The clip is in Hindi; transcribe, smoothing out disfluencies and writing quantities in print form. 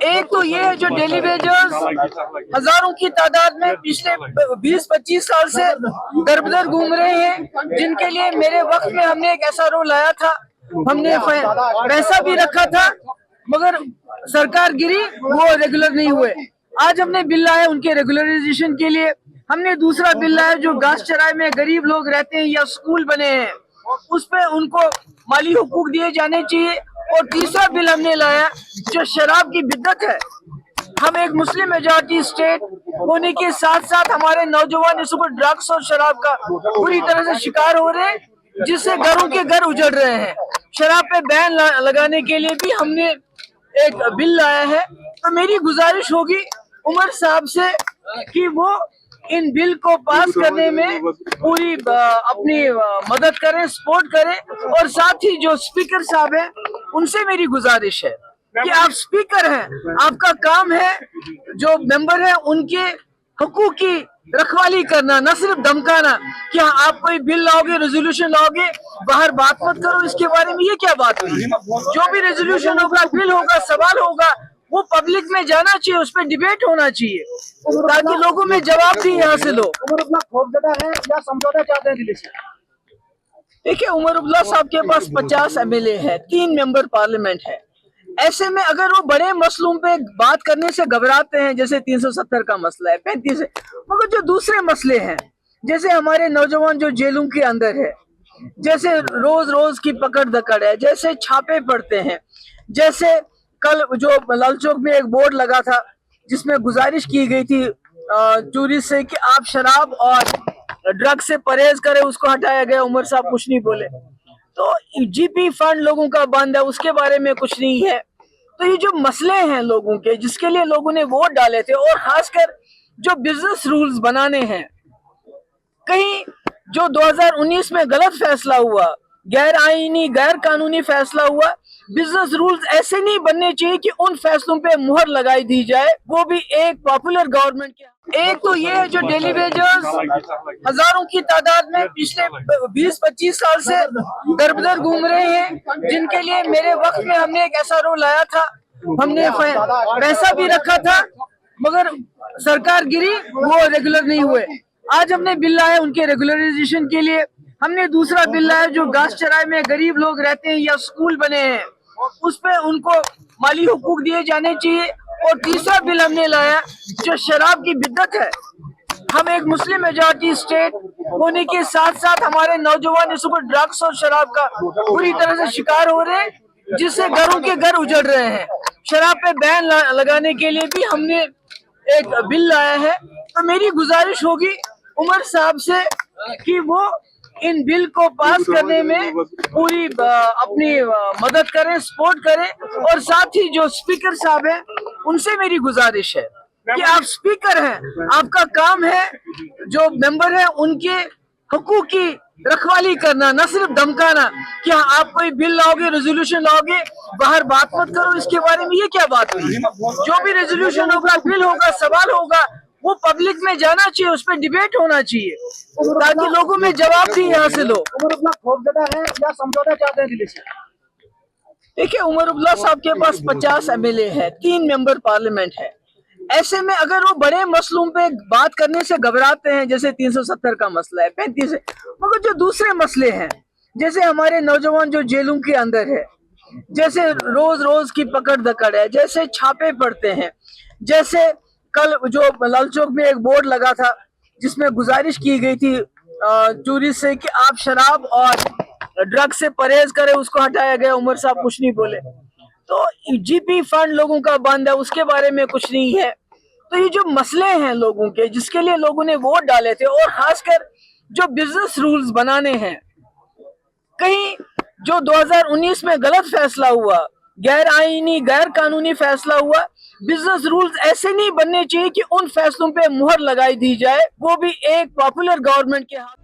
एक तो ये है जो डेली वेजर्स हजारों की तादाद में पिछले 20-25 साल से दर बदर घूम रहे हैं, जिनके लिए मेरे वक्त में हमने एक ऐसा रोल लाया था, हमने पैसा भी रखा था, मगर सरकार गिरी, वो रेगुलर नहीं हुए। आज हमने बिल लाया उनके रेगुलराइजेशन के लिए। हमने दूसरा बिल लाया जो घास चराई में गरीब लोग रहते हैं या स्कूल बने हैं, उस पे उनको माली हुकूक दिए जाने चाहिए। और तीसरा बिल हमने लाया जो शराब की बिद्दत है। हम एक मुस्लिम मेजॉरिटी स्टेट होने के साथ साथ हमारे नौजवान इस ऊपर ड्रग्स और शराब का पूरी तरह से शिकार हो रहे हैं, जिससे घरों के घर उजड़ रहे हैं। शराब पे बैन लगाने के लिए भी हमने एक बिल लाया है। तो मेरी गुजारिश होगी उमर साहब से कि वो इन बिल को पास करने में पूरी अपनी मदद करें, सपोर्ट करें। और साथ ही जो स्पीकर साहब हैं उनसे मेरी गुजारिश है कि आप स्पीकर हैं, आपका काम है जो मेंबर है उनके हकूक की रखवाली करना, न सिर्फ धमकाना कि आप कोई बिल लाओगे, रेजोल्यूशन लाओगे, बाहर बात मत करो इसके बारे में। ये क्या बात हुई? जो भी रेजोल्यूशन होगा, बिल होगा, सवाल होगा, वो पब्लिक में जाना चाहिए, उस पर डिबेट होना चाहिए ताकि लोगों में जवाब भी हासिल हो। उमर अपना खौफजदा है या समझौता चाहते हैं दिल्ली से? देखिए, उमर अब्दुल्ला साहब के पास 50 एमएलए है, 3 मेंबर पार्लियामेंट है। ऐसे में अगर वो बड़े मसलों पे बात करने से घबराते हैं, जैसे 370 का मसला है, 35 है, मगर जो दूसरे मसले हैं, जैसे हमारे नौजवान जो जेलों के अंदर है, जैसे रोज रोज की पकड़ दकड़ है, जैसे छापे पड़ते हैं, जैसे कल जो लाल चौक में एक बोर्ड लगा था जिसमें गुजारिश की गई थी टूरिस्ट से कि आप शराब और ड्रग से परहेज करें, उसको हटाया गया। उमर साहब कुछ नहीं बोले। तो जीपी फंड लोगों का बंद है, उसके बारे में कुछ नहीं है। तो ये जो मसले हैं लोगों के, जिसके लिए लोगों ने वोट डाले थे, और खासकर जो बिजनेस रूल्स बनाने हैं, कहीं जो 2019 में गलत फैसला हुआ, गैर आईनी गैर कानूनी फैसला हुआ, बिजनेस रूल्स ऐसे नहीं बनने चाहिए कि उन फैसलों पे मुहर लगाई दी जाए, वो भी एक पॉपुलर गवर्नमेंट के। एक तो ये है जो डेली वेजर्स हजारों की तादाद में पिछले 20-25 साल से दर बदर घूम रहे हैं, जिनके लिए मेरे वक्त में हमने एक ऐसा रोल लाया था, हमने पैसा भी रखा था, मगर सरकार गिरी, वो रेगुलर नहीं हुए। आज हमने बिल लाया उनके रेगुलराइजेशन के लिए। हमने दूसरा बिल लाया जो घास चराई में गरीब लोग रहते हैं या स्कूल बने हैं, उस पे उनको माली हुकूक दिए जाने चाहिए। और तीसरा बिल हमने लाया जो शराब की बिद्दत है। हम एक मुस्लिम मेजॉरिटी स्टेट होने के साथ साथ हमारे नौजवान इस ऊपर ड्रग्स और शराब का पूरी तरह से शिकार हो रहे हैं, जिससे घरों के घर उजड़ रहे हैं। शराब पे बैन लगाने के लिए भी हमने एक बिल लाया है। तो मेरी गुजारिश होगी उमर साहब से कि वो इन बिल को पास करने में पूरी अपनी मदद करें, सपोर्ट करें। और साथ ही जो स्पीकर साहब हैं उनसे मेरी गुजारिश है कि आप स्पीकर हैं, आपका काम है जो मेंबर है उनके हकूक की रखवाली करना, न सिर्फ धमकाना कि आप कोई बिल लाओगे, रेजोल्यूशन लाओगे, बाहर बात मत करो इसके बारे में। ये क्या बात हुई? जो भी रेजोल्यूशन होगा, बिल होगा, सवाल होगा, वो पब्लिक में जाना चाहिए, उस पर डिबेट होना चाहिए ताकि लोगों में जवाब भी हासिल हो। उमर अपना खौफजदा है या समझौता चाहते हैं दिल्ली से? देखिए, उमर अब्दुल्ला साहब के पास 50 एमएलए है, 3 मेंबर पार्लियामेंट है। ऐसे में अगर वो बड़े मसलों पे बात करने से घबराते हैं, जैसे 370 का मसला है, 35 है, मगर जो दूसरे मसले हैं, जैसे हमारे नौजवान जो जेलों के अंदर है, जैसे रोज रोज की पकड़ दकड़ है, जैसे छापे पड़ते हैं, जैसे कल जो लाल चौक में एक बोर्ड लगा था जिसमें गुजारिश की गई थी टूरिस्ट से कि आप शराब और ड्रग से परहेज करें, उसको हटाया गया। उमर साहब कुछ नहीं बोले। तो जीपी फंड लोगों का बंद है, उसके बारे में कुछ नहीं है। तो ये जो मसले हैं लोगों के, जिसके लिए लोगों ने वोट डाले थे, और खासकर जो बिजनेस रूल्स बनाने हैं, कहीं जो 2019 में गलत फैसला हुआ, गैर आईनी गैर कानूनी फैसला हुआ, बिजनेस रूल्स ऐसे नहीं बनने चाहिए कि उन फैसलों पे मुहर लगाई दी जाए, वो भी एक पॉपुलर गवर्नमेंट के हाथ।